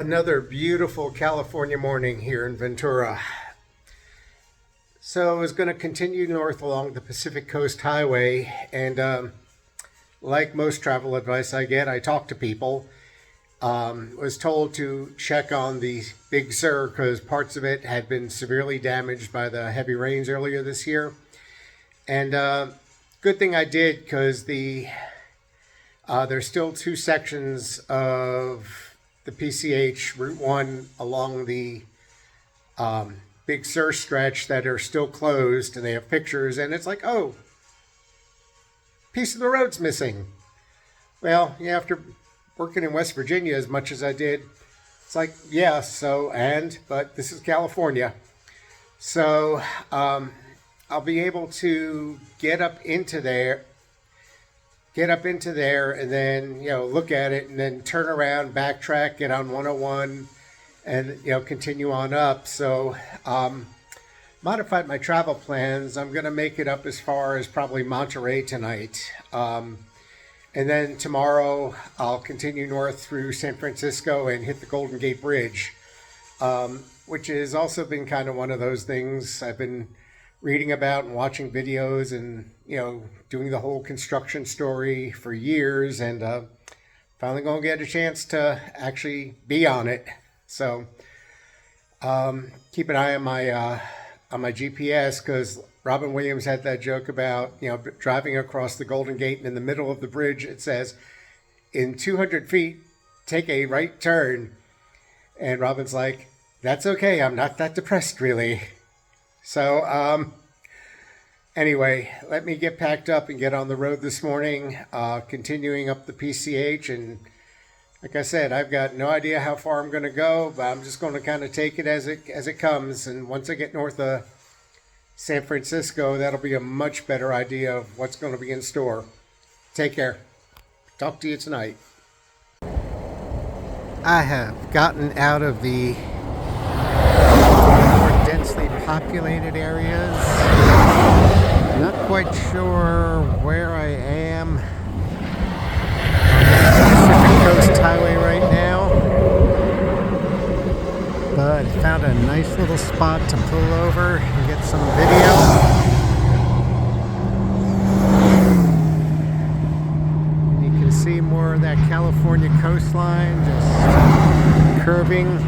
Another beautiful California morning here in Ventura. So I was going to continue north along the Pacific Coast Highway, and like most travel advice I get, I talk to people. Was told to check on the Big Sur because parts of it had been severely damaged by the heavy rains earlier this year. And good thing I did because there's still two sections of the PCH Route 1 along the Big Sur stretch that are still closed, and they have pictures, and it's like, oh, piece of the road's missing. Well, yeah, after working in West Virginia as much as I did, it's like, yeah, but this is California. So I'll be able to get up into there and then, look at it and then turn around, backtrack, get on 101 and, continue on up. So, modified my travel plans. I'm going to make it up as far as probably Monterey tonight. And then tomorrow I'll continue north through San Francisco and hit the Golden Gate Bridge, which has also been kind of one of those things I've been reading about and watching videos and, doing the whole construction story for years, and finally going to get a chance to actually be on it. So keep an eye on my GPS, because Robin Williams had that joke about, driving across the Golden Gate, and in the middle of the bridge it says, in 200 feet, take a right turn. And Robin's like, that's okay, I'm not that depressed really. So anyway, let me get packed up and get on the road this morning, continuing up the PCH. And like I said, I've got no idea how far I'm going to go, but I'm just going to kind of take it as it comes. And once I get north of San Francisco, that'll be a much better idea of what's going to be in store. Take care. Talk to you tonight. I have gotten out of the more densely populated areas. Not quite sure where I am on the Pacific Coast Highway right now, but I found a nice little spot to pull over and get some video. And you can see more of that California coastline just curving.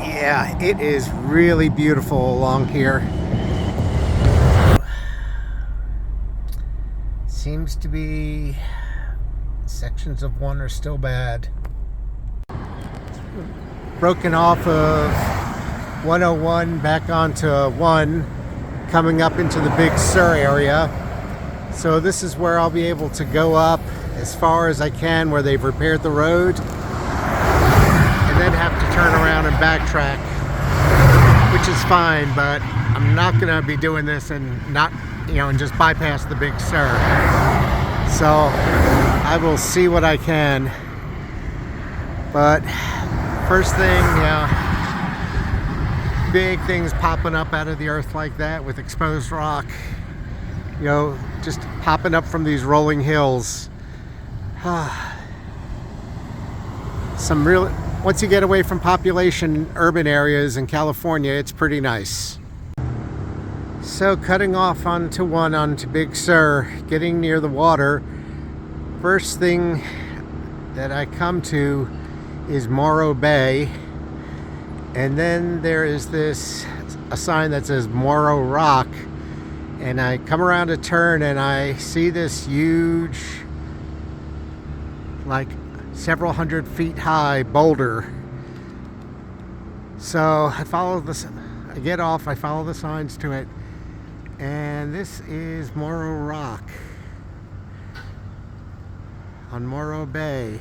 Yeah, it is really beautiful along here. Seems to be sections of one are still bad. Broken off of 101 back onto 1, coming up into the Big Sur area. So this is where I'll be able to go up as far as I can where they've repaired the road, and then have to turn around and backtrack, which is fine, but I'm not going to be doing this and just bypass the Big Sur. So I will see what I can. But first thing, big things popping up out of the earth like that with exposed rock, just popping up from these rolling hills. Once you get away from population urban areas in California, it's pretty nice. So cutting off onto Big Sur, getting near the water, first thing that I come to is Morro Bay, and then there is a sign that says Morro Rock, and I come around a turn and I see this huge, like several hundred feet high boulder. So I follow I follow the signs to it, and this is Morro Rock on Morro Bay.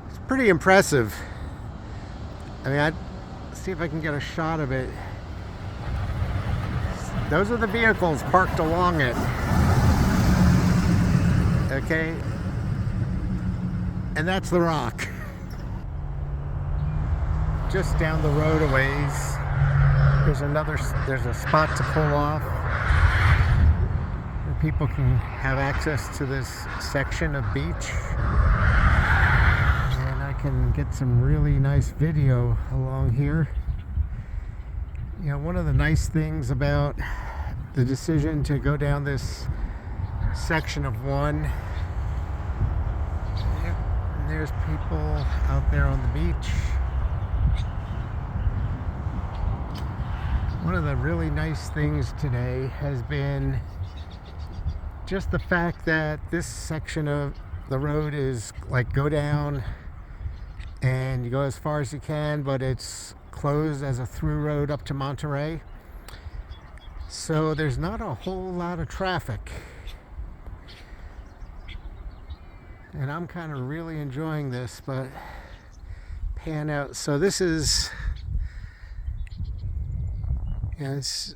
It's pretty impressive. I'll see if I can get a shot of it. Those are the vehicles parked along it. Okay, and that's the rock. Just down the road a ways There's a spot to pull off where people can have access to this section of beach. And I can get some really nice video along here. You know, one of the nice things about the decision to go down this section of one, and there's people out there on the beach. One of the really nice things today has been just the fact that this section of the road is like go down and you go as far as you can, but it's closed as a through road up to Monterey. So there's not a whole lot of traffic. And I'm kind of really enjoying this, but pan out. So this is, you know, it's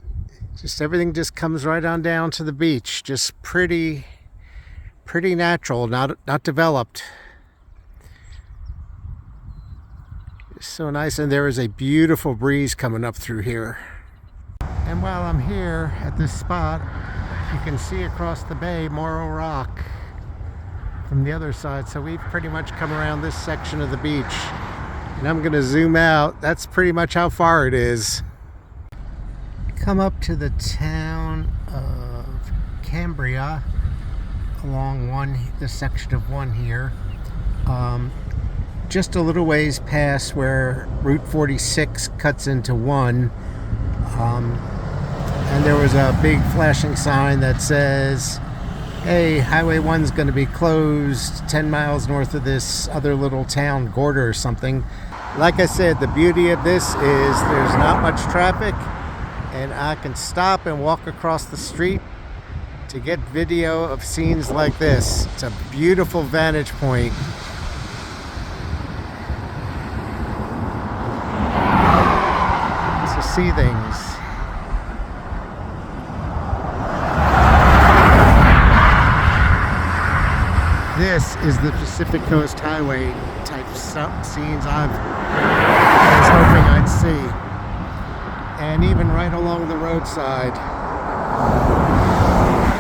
just everything just comes right on down to the beach. Just pretty natural, not developed. It's so nice, and there is a beautiful breeze coming up through here. And while I'm here at this spot, you can see across the bay Morro Rock from the other side. So we've pretty much come around this section of the beach, and I'm going to zoom out. That's pretty much how far it is. Come up to the town of Cambria along this section of one here. Just a little ways past where Route 46 cuts into one. And there was a big flashing sign that says, hey, Highway 1's going to be closed 10 miles north of this other little town, Gorda or something. Like I said, the beauty of this is there's not much traffic, and I can stop and walk across the street to get video of scenes like this. It's a beautiful vantage point. To see things. This is the Pacific Coast Highway type scenes I was hoping I'd see. And even right along the roadside,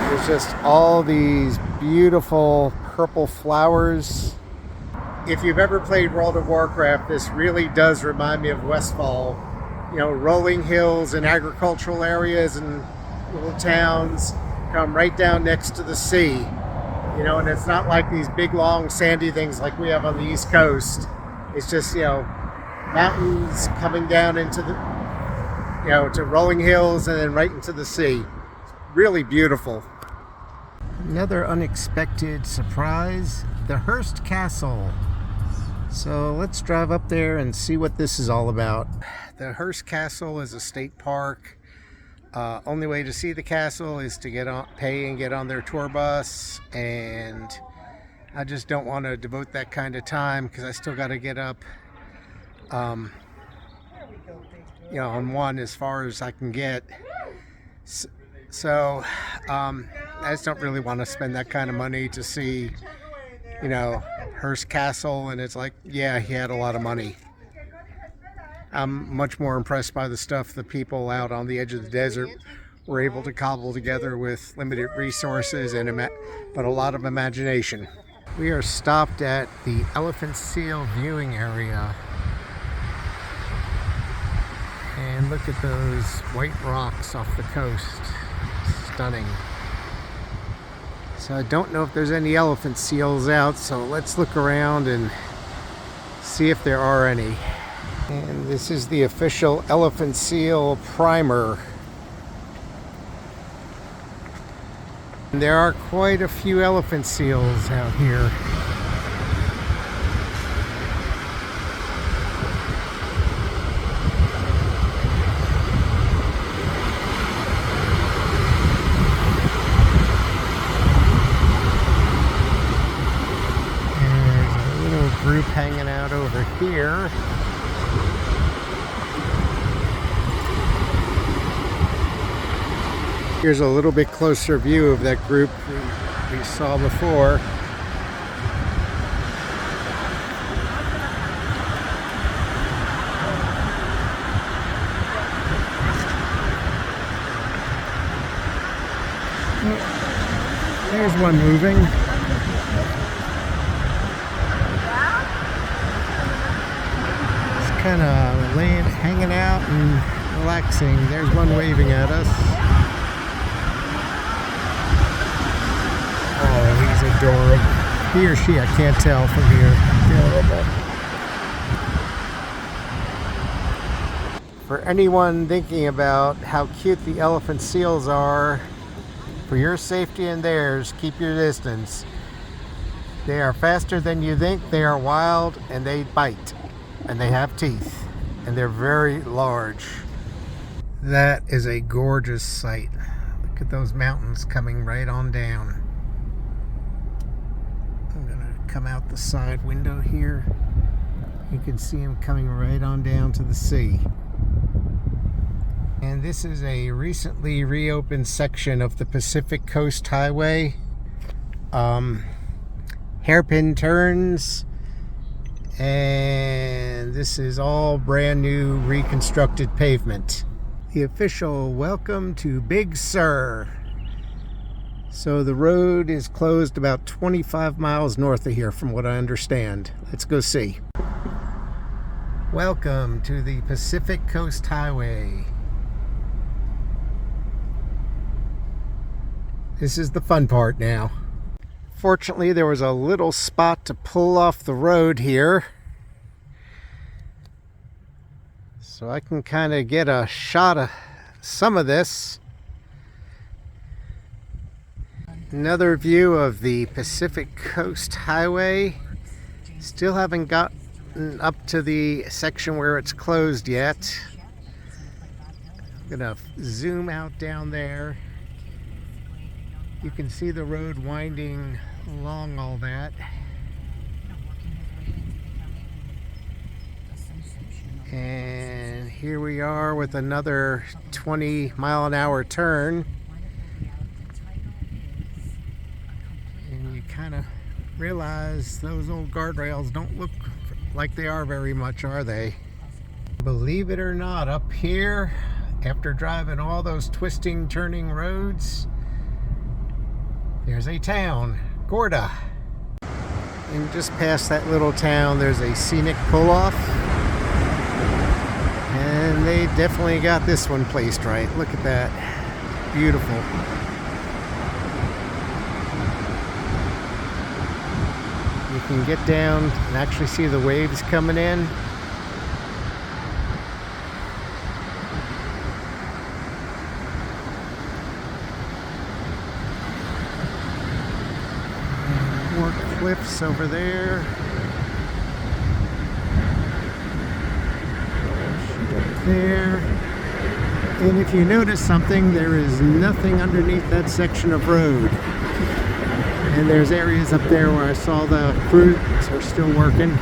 there's just all these beautiful purple flowers. If you've ever played World of Warcraft, this really does remind me of Westfall. You know, rolling hills and agricultural areas and little towns come right down next to the sea. You know, and it's not like these big, long, sandy things like we have on the East Coast. It's just, you know, mountains coming down into the, you know, to rolling hills and then right into the sea. Really beautiful. Another unexpected surprise, the Hearst Castle. So let's drive up there and see what this is all about. The Hearst Castle is a state park. Only way to see the castle is to pay and get on their tour bus, and I just don't want to devote that kind of time because I still got to get up, you know, on one as far as I can get. So I just don't really want to spend that kind of money to see, you know, Hearst Castle, and it's like, yeah, he had a lot of money. I'm much more impressed by the stuff the people out on the edge of the desert were able to cobble together with limited resources but a lot of imagination. We are stopped at the Elephant Seal viewing area. And look at those white rocks off the coast. Stunning. So I don't know if there's any elephant seals out, so let's look around and see if there are any. And this is the official elephant seal primer. And there are quite a few elephant seals out here. And there's a little group hanging out over here. Here's a little bit closer view of that group we saw before. There's one moving. It's kind of laying, hanging out and relaxing. There's one waving at us. Oh, he's adorable. He or she, I can't tell from here. Adorable. For anyone thinking about how cute the elephant seals are, for your safety and theirs, keep your distance. They are faster than you think, they are wild, and they bite. And they have teeth. And they're very large. That is a gorgeous sight. Look at those mountains coming right on down. I'm gonna come out the side window here. You can see them coming right on down to the sea. And this is a recently reopened section of the Pacific Coast Highway. Hairpin turns, and this is all brand new reconstructed pavement. The official welcome to Big Sur. So the road is closed about 25 miles north of here from what I understand. Let's go see. Welcome to the Pacific Coast Highway. This is the fun part now. Fortunately, there was a little spot to pull off the road here, so I can kind of get a shot of some of this. Another view of the Pacific Coast Highway. Still haven't gotten up to the section where it's closed yet. I'm gonna zoom out down there. You can see the road winding along all that. And here we are with another 20-mile-an-hour turn. And you kind of realize those old guardrails don't look like they are very much, are they? Believe it or not, up here, after driving all those twisting, turning roads, there's a town, Gorda. And just past that little town, there's a scenic pull-off. And they definitely got this one placed right. Look at that. Beautiful. You can get down and actually see the waves coming in. More cliffs over there. Up there. And if you notice something, there is nothing underneath that section of road. And there's areas up there where I saw the crews are still working.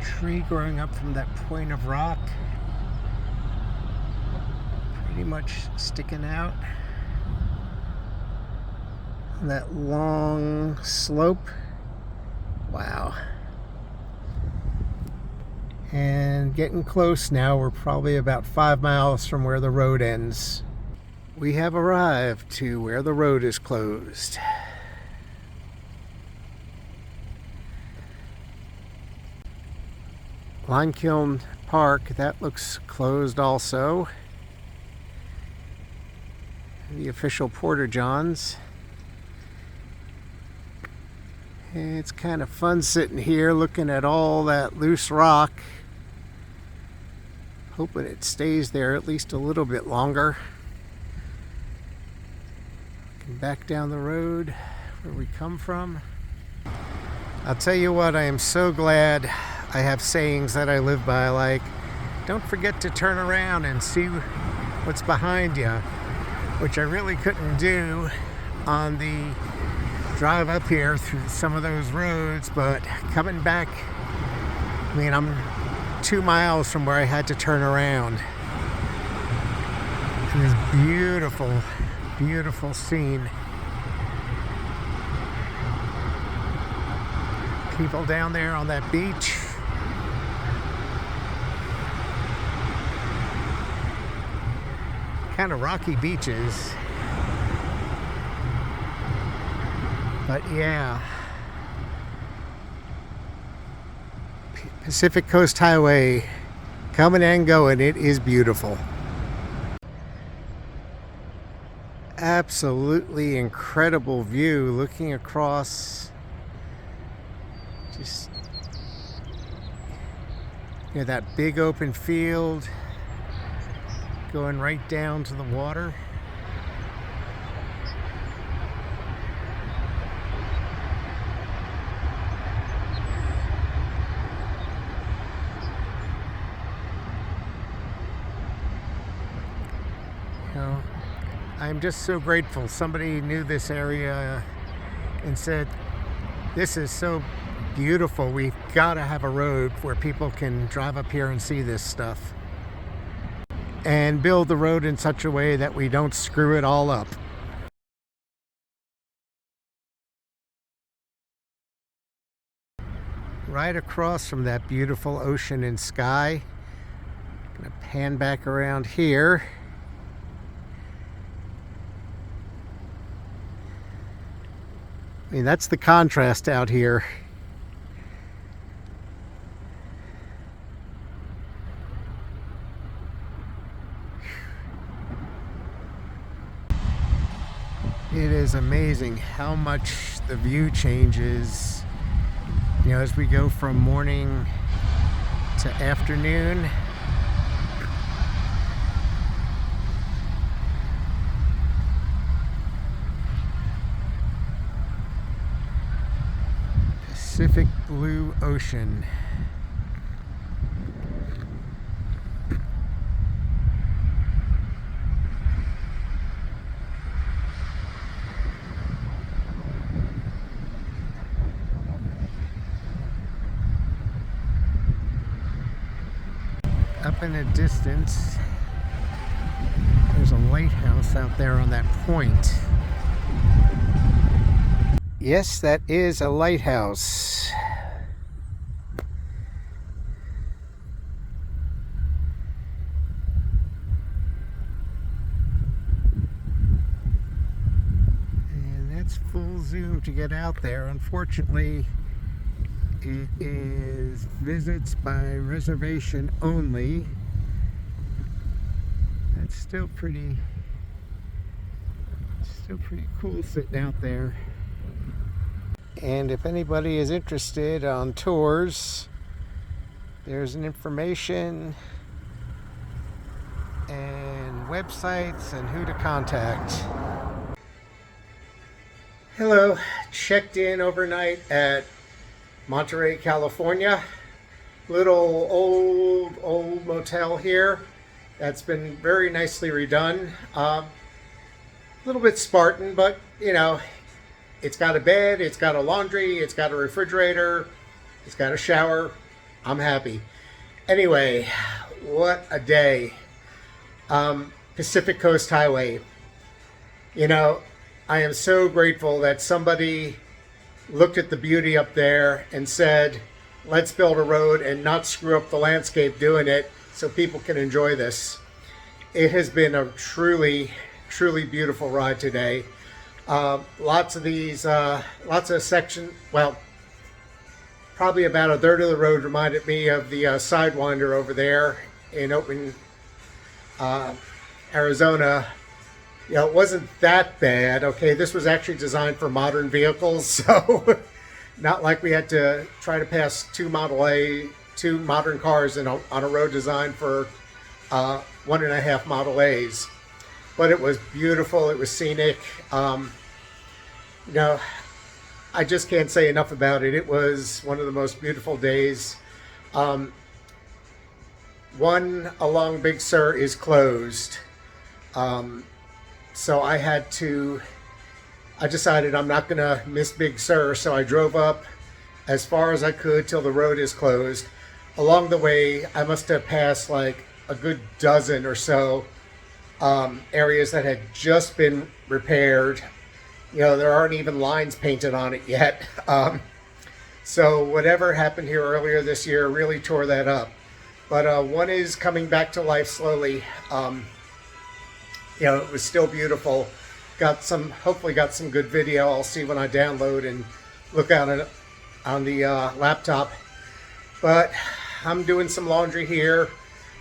Tree growing up from that point of rock. Pretty much sticking out. That long slope. Wow. And getting close now. We're probably about 5 miles from where the road ends. We have arrived to where the road is closed. Limekiln Park, that looks closed also. The official Porta Johns. It's kind of fun sitting here looking at all that loose rock. Hoping it stays there at least a little bit longer. Back down the road where we come from. I'll tell you what, I am so glad I have sayings that I live by, like, don't forget to turn around and see what's behind you, which I really couldn't do on the drive up here through some of those roads, but coming back, I mean, I'm 2 miles from where I had to turn around. It was beautiful, beautiful scene. People down there on that beach. Kind of rocky beaches. But yeah, Pacific Coast Highway coming and going. It is beautiful. Absolutely incredible view looking across, just that big open field going right down to the water. I'm just so grateful somebody knew this area and said, this is so beautiful, we've got to have a road where people can drive up here and see this stuff, and build the road in such a way that we don't screw it all up. Right across from that beautiful ocean and sky, I'm gonna pan back around here. I mean, that's the contrast out here. It is amazing how much the view changes, as we go from morning to afternoon. Pacific Blue Ocean. Up in the distance, there's a lighthouse out there on that point. Yes, that is a lighthouse. And that's full zoom to get out there. Unfortunately, it is visits by reservation only. That's still pretty cool sitting out there. And if anybody is interested on tours, there's an information and websites and who to contact. Hello, checked in overnight at Monterey, California. Little old motel here that's been very nicely redone. A little bit Spartan, but it's got a bed, it's got a laundry, it's got a refrigerator, it's got a shower. I'm happy. Anyway, what a day. Pacific Coast Highway. I am so grateful that somebody looked at the beauty up there and said, let's build a road and not screw up the landscape doing it so people can enjoy this. It has been a truly beautiful ride today. Lots of sections, well, probably about a third of the road reminded me of the Sidewinder over there in Oakland, Arizona. It wasn't that bad. Okay, this was actually designed for modern vehicles, so not like we had to try to pass two modern cars on a road designed for 1.5 Model A's. But it was beautiful. It was scenic. I just can't say enough about it. It was one of the most beautiful days. One along Big Sur is closed. So I decided I'm not going to miss Big Sur. So I drove up as far as I could till the road is closed. Along the way, I must have passed like a good dozen or so areas that had just been repaired. There aren't even lines painted on it yet. So whatever happened here earlier this year really tore that up. But one is coming back to life slowly. It was still beautiful. hopefully got some good video. I'll see when I download and look at it on the laptop. But I'm doing some laundry here,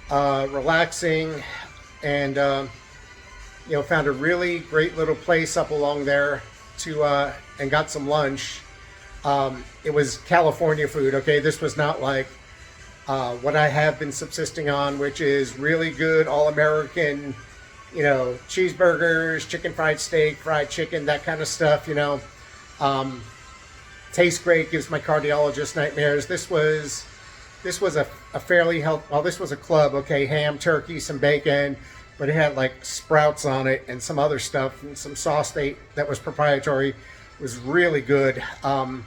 relaxing, and found a really great little place up along there and got some lunch. It was California food. Okay, this was not like what I have been subsisting on, which is really good all-American, cheeseburgers, chicken fried steak, fried chicken, that kind of stuff. Tastes great, gives my cardiologist nightmares. This was a fairly healthy. Well, this was a club. Okay, ham, turkey, some bacon, but it had like sprouts on it and some other stuff and some sauce that was proprietary. It was really good. But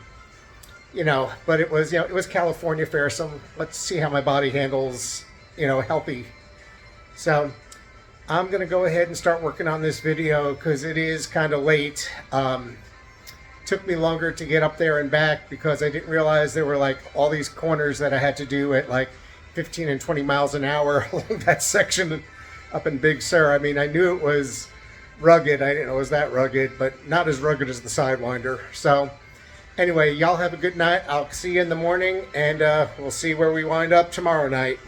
it was California fare, so let's see how my body handles, healthy. So I'm going to go ahead and start working on this video because it is kind of late. Took me longer to get up there and back because I didn't realize there were like all these corners that I had to do at like 15 and 20 miles an hour along that section up in Big Sur. I mean, I knew it was rugged. I didn't know it was that rugged, but not as rugged as the Sidewinder. So anyway, y'all have a good night. I'll see you in the morning, and we'll see where we wind up tomorrow night.